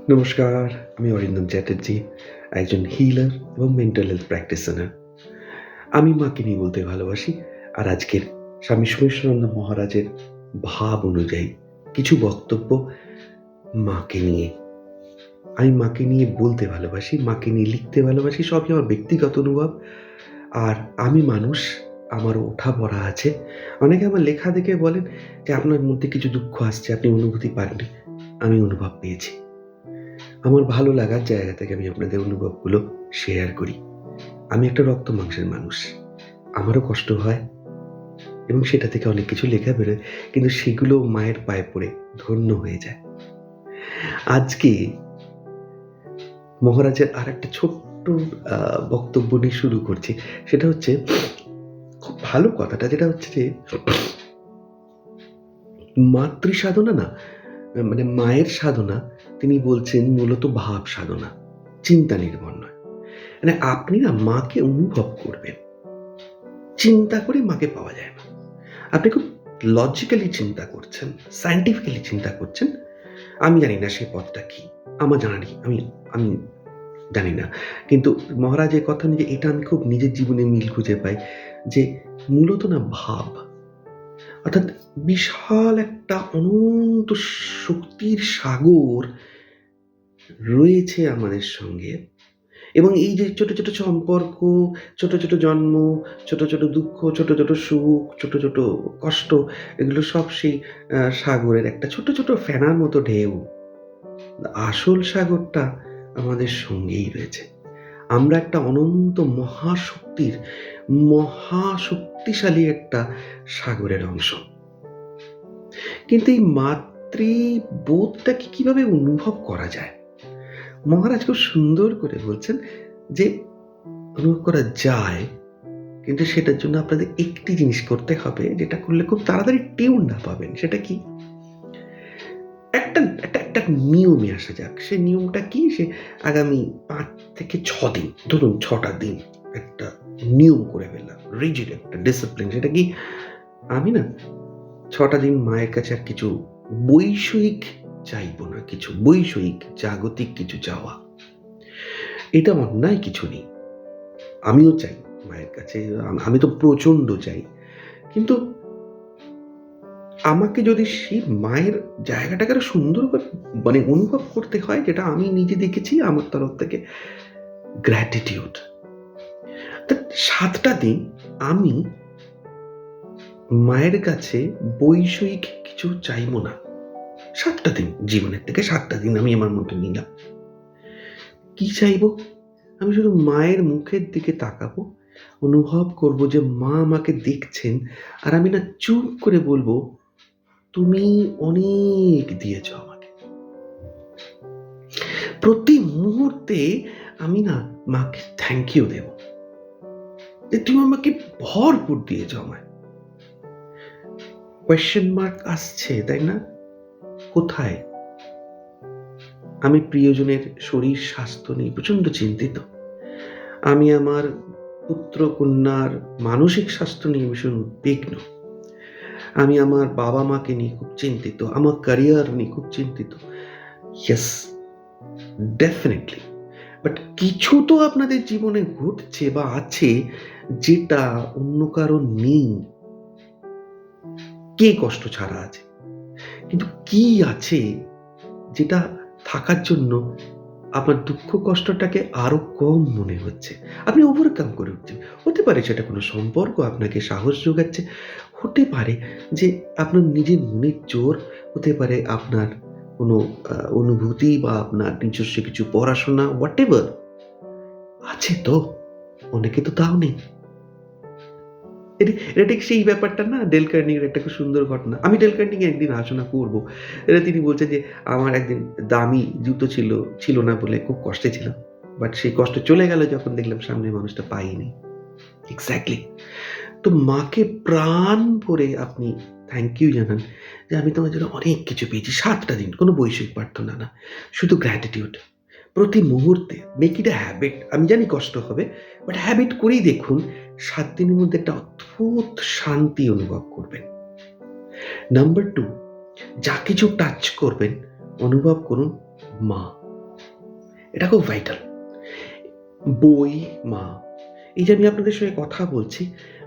নমস্কার, আমি অরিন্দম চ্যাটার্জি, একজন হিলার এবং মেন্টাল হেলথ প্র্যাকটিশনার। আমি মাকে নিয়ে বলতে ভালোবাসি। আর আজকের স্বামী সমীশ্বরানন্দ মহারাজের ভাব অনুযায়ী কিছু বক্তব্য মাকে নিয়ে। আমি মাকে নিয়ে বলতে ভালোবাসি, মাকে নিয়ে লিখতে ভালোবাসি, সবই আমার ব্যক্তিগত অনুভব। আর আমি মানুষ, আমারও ওঠা-পড়া আছে। অনেকে আমার লেখা দেখে বলেন যে, "আপনার মধ্যে কিছু দুঃখ আসছে, আপনি অনুভূতি পাননি।" আমি অনুভব পেয়েছি। আমার ভালো লাগার জায়গা থেকে আমি আপনাদের অনুভবগুলো শেয়ার করি। আমি একটা রক্ত মাংসের মানুষ। আমারও কষ্ট হয় এবং সেটা থেকে অনেক কিছু লেখা বেরোয়, কিন্তু সেগুলো মায়ের পায়ে পড়ে ধন্য হয়ে যায়। আজকে মহারাজের আরেকটা ছোট্ট বক্তব্য নিয়ে শুরু করছি। সেটা হচ্ছে, খুব ভালো কথাটা যেটা হচ্ছে যে, মাতৃ সাধনা না, মানে মায়ের সাধনা তিনি বলছেন মূলত ভাব সাধনা, চিন্তা নির্ভর নয়। মানে আপনি না মাকে অনুভব করবেন। চিন্তা করে মাকে পাওয়া যায় না। আপনি খুব লজিক্যালি চিন্তা করছেন, সায়েন্টিফিক্যালি চিন্তা করছেন। আমি জানি না সেই পথটা কি। আমার জানা নেই। আমি জানি না। কিন্তু মহারাজের কথা অনুযায়ী এটা আমি খুব নিজের জীবনে মিল খুঁজে পাই যে, মূলত না ভাব, অর্থাৎ বিশাল একটা অনন্ত শক্তির সাগর রয়েছে আমাদের সঙ্গে। এবং এই যে ছোট, ছোট সম্পর্ক, ছোট, ছোট জন্ম, ছোট, ছোট দুঃখ, ছোট, ছোট সুখ, ছোট, ছোট কষ্ট, এগুলো সব সেই সাগরের একটা ছোট, ছোট ফেনার মতো ঢেউ। আসল সাগরটা আমাদের সঙ্গেই রয়েছে। আমরা একটা অনন্ত মহাশক্তিশালী একটা সাগরের অংশ। কিন্তু এই মাতৃবোধটাকে কিভাবে অনুভব করা যায়? মহারাজ খুব সুন্দর করে বলছেন যে, অনুভব করা যায়, কিন্তু সেটার জন্য আপনাদের একটি জিনিস করতে হবে, যেটা করলে খুব তাড়াতাড়ি টিউনটা পাবেন। সেটা কি? একটা নিয়মে আসা যাক। সেই নিয়মটা কি? সে আগামী ৫ থেকে ৬ দিন, ধরুন ৬টা দিন একটা নিয়ম করে ফেললাম। রিজিড একটা ডিসিপ্লিন। সেটা কি? আমি না ৬টা দিন মায়ের কাছে আর কিছু বৈষয়িক চাইবো না। কিছু বৈষয়িক জাগতিক কিছু চাওয়া। এটা অন্যায় কিছু নেই। আমিও চাই মায়ের কাছে। আমি তো প্রচণ্ড চাই। কিন্তু আমাকে যদি সেই মায়ের জায়গাটাকে আরো সুন্দরভাবে মানে অনুভব করতে হয়, যেটা আমি নিজে দেখেছি আমার তরফ থেকে, গ্র্যাটিটিউড। অর্থাৎ ৭টা দিন আমি মায়ের কাছে বৈষয়িক কিছু চাইবো না। ৭টা দিন, জীবনের থেকে ৭টা দিন আমি আমার মধ্যে নিলাম। কি চাইবো? আমি শুধু মায়ের মুখের দিকে তাকাবো, অনুভব করব যে মা আমাকে দেখছেন, আর আমি না চুপ করে বলবো, "তুমি অনেক দিয়েছ আমাকে।" প্রতি মুহূর্তে আমি না মাকে থ্যাংক ইউ দেব যে, "তুমি আমাকে ভরপুর দিয়েছ আমায়।" কোয়েশ্চেন মার্ক আসছে, তাই না? কোথায়? আমি প্রিয়জনের শরীর স্বাস্থ্য নিয়ে প্রচণ্ড চিন্তিত। আমি আমার পুত্র-কন্যার মানসিক স্বাস্থ্য নিয়ে ভীষণ উদ্বিগ্ন। আমি আমার বাবা-মাকে নিয়ে খুব চিন্তিত। আমার ক্যারিয়ার নিয়ে খুব চিন্তিত। Yes, definitely. বাট কিছু তো আপনাদের জীবনে ঘটছে বা আছে, যেটা অন্য কারো নেই। কে কষ্ট ছাড়া আছে? কিন্তু কি আছে যেটা থাকার জন্য আপনার দুঃখ কষ্টটাকে আরো কম মনে হচ্ছে? আপনি ওভারকাম করে উঠছেন। হতে পারে সেটা কোনো সম্পর্ক আপনাকে সাহস যোগাচ্ছে। হতে পারে যে আপনার নিজের মনের জোর, হতে পারে আপনার কোনো অনুভূতি বা আপনার নিজস্ব কিছু পড়াশোনা, হোয়াটএভার আছে তো। অনেকে তো তাও নেই। এটা ঠিক সেই ব্যাপারটা না, ডেল কার্নেগির একটা খুব সুন্দর ঘটনা। আমি ডেল কার্নেগি একদিন আলোচনা করব। এটা তিনি বলছেন যে, আমার একদিন দামি জুতো ছিল না বলে খুব কষ্টে ছিলাম। বাট সেই কষ্ট চলে গেল যখন দেখলাম সামনের মানুষটা পাইনি। এক্সাক্টলি। তো মাকে প্রাণ ভরে আপনি থ্যাংক ইউ জানান যে, "আমি তোমার জন্য অনেক কিছু পেয়েছি।" ৭টা দিন, কোনো বৈষয়িক প্রার্থনা না। শুধু গ্র্যাটিটিউড। প্রতি মুহূর্তে মেক ইট আ হ্যাবিট। আমি জানি কষ্ট হবে, বাট হ্যাবিট করেই দেখুন ৭ দিনের মধ্যে একটা অদ্ভুত শান্তি অনুভব করবেন। নাম্বার 2, যা কিছু টাচ করবেন অনুভব করুন মা। এটা খুব ভাইটাল। বই, মা, এই যে আমি আপনাদের সঙ্গে কথা বলছি,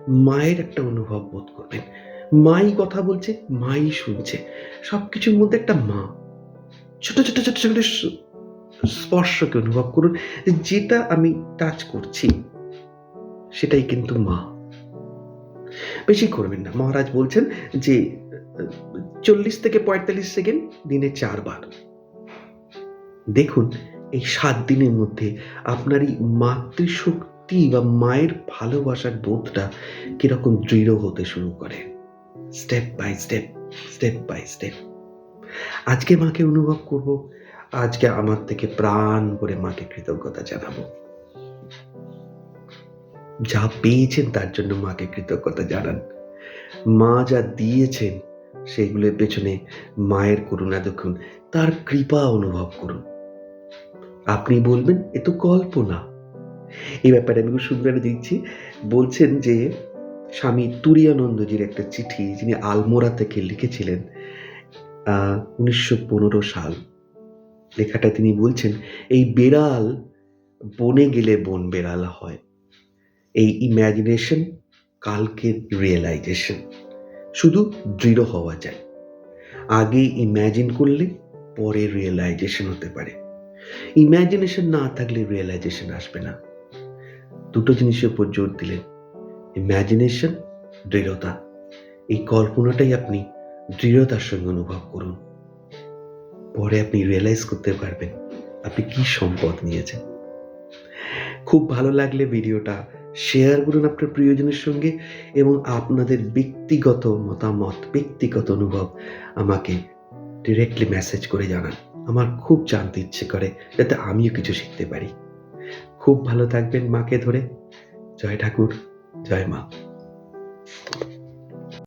মায়ের একটা অনুভব বোধ করবেন। মাই কথা বলছে, মাই শুনছে। সবকিছুর মধ্যে একটা মা। ছোট, ছোট, ছোট, ছোট স্পর্শকে অনুভব করুন। যেটা আমি টাচ করছি সেটাই কিন্তু মা। বেশি করবেন না। মহারাজ বলছেন যে 40 থেকে 45 সেকেন্ড দিনে 4 বার। দেখুন এই 7 দিনের মধ্যে আপনার এই মাতৃশক্তি বা মায়ের ভালোবাসার বোধটা কিরকম দৃঢ় হতে শুরু করে। Step by step, step by step. আজকে মাকে অনুভব করব। আজকে আমার থেকে প্রাণ করে মাকে কৃতজ্ঞতা জানাবো। যা পেয়েছেন তার জন্য মাকে কৃতজ্ঞতা জানান। মা যা দিয়েছেন সেগুলোর পেছনে মায়ের করুণা দেখুন, তার কৃপা অনুভব করুন। আপনি বলবেন এ তো কল্পনা। এই ব্যাপারে আমি খুব সুন্দর দিচ্ছি। বলছেন যে স্বামী তুরীয়ানন্দজির একটা চিঠি যিনি আলমোড়া থেকে লিখেছিলেন 1915 সাল। লেখাটা তিনি বলছেন, এই বেড়াল বনে গেলে বন বেড়াল হয়। এই ইম্যাজিনেশন কালকের রিয়েলাইজেশন। শুধু দৃঢ় হওয়া যায়। আগে ইম্যাজিন করলে পরে রিয়েলাইজেশন হতে পারে। ইম্যাজিনেশন না থাকলে রিয়েলাইজেশন আসবে না। দুটো জিনিসের উপর জোর দিলেন, ইম্যাজিনেশন, দৃঢ়তা। এই কল্পনাটাই আপনি দৃঢ়তার সঙ্গে অনুভব করুন। পরে আপনি রিয়েলাইজ করতে পারবেন আপনি কি সম্পদ নিয়েছেন। খুব ভালো লাগলে ভিডিওটা শেয়ার করুন আপনার প্রিয়জনের সঙ্গে এবং আপনাদের ব্যক্তিগত মতামত, ব্যক্তিগত অনুভব আমাকে ডিরেক্টলি মেসেজ করে জানান। আমার খুব জানতে ইচ্ছে করে যাতে আমিও কিছু শিখতে পারি। খুব ভালো থাকবেন মাকে ধরে। জয় ঠাকুর, জয় মা।